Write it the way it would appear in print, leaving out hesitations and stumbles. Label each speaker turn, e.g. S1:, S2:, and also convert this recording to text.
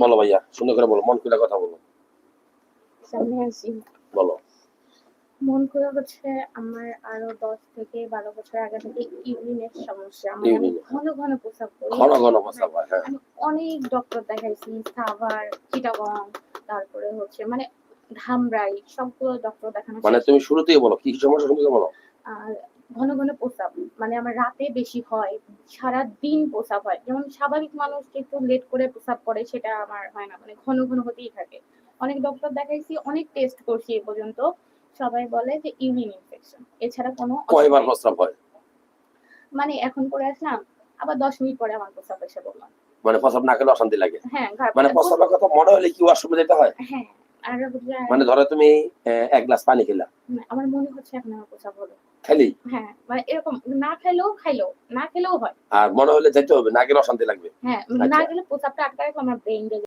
S1: বলো ভাইয়া, সুন্দর করে বলো, মন খুলে কথা বলো।
S2: সামনে আসি।
S1: বলো।
S2: মন খুলে হচ্ছে আমার আরো 10 থেকে 12 বছর আগে থেকে ইউরিনের সমস্যা। মানে আমি
S1: ইউরিন,
S2: ঘন ঘন প্রস্রাব করি।
S1: ঘন ঘন প্রস্রাব হয়, হ্যাঁ।
S2: আমি অনেক ডক্টর দেখাইছি, সাভার, চিটাগং, তারপরে হচ্ছে মানে ধামরাই, সবগুলো ডক্টর দেখানো
S1: মানে
S2: শেষ।
S1: তুমি শুরুতেই বলো কি সমস্যা, শুরুতে বলো।
S2: আর ঘন ঘন প্রস্রাব, মানে আমার রাতে বেশি হয়, সারাদিন প্রস্রাব হয়। যেমন স্বাভাবিক মানুষ একটু লেট করে প্রস্রাব করে, সেটা আমার হয় না, মানে ঘন ঘন হতেই থাকে। অনেক ডক্টর দেখাইছি, অনেক টেস্ট করছি এ পর্যন্ত, সবাই বলে যে ইউরিন ইনফেকশন, এছাড়া কোনো
S1: কয়বার প্রস্রাব হয়?
S2: মানে এখন করে আসলাম, আবার 10 মিনিট পরে আমার প্রস্রাব এসে বলল।
S1: মানে প্রস্রাব না খেলে অশান্তি লাগে?
S2: হ্যাঁ,
S1: মানে প্রস্রাবের কথা মনে হলে কি ওয়াশরুমে যেতে হয়?
S2: হ্যাঁ, আর
S1: মানে ধরো তুমি 1 গ্লাস পানি খেলা,
S2: আমার মনে হচ্ছে এখন আমার প্রস্রাব হলো।
S1: খালি?
S2: হ্যাঁ, মানে এরকম না খাইলেও, না খেলেও হয়।
S1: আর মনে হলে যেতে হবে, না গেলে অশান্তি লাগবে?
S2: হ্যাঁ, না
S1: আচ্ছা।
S2: গেলে প্রস্রাবটা আটকায় রাখলে আমার ব্রেইন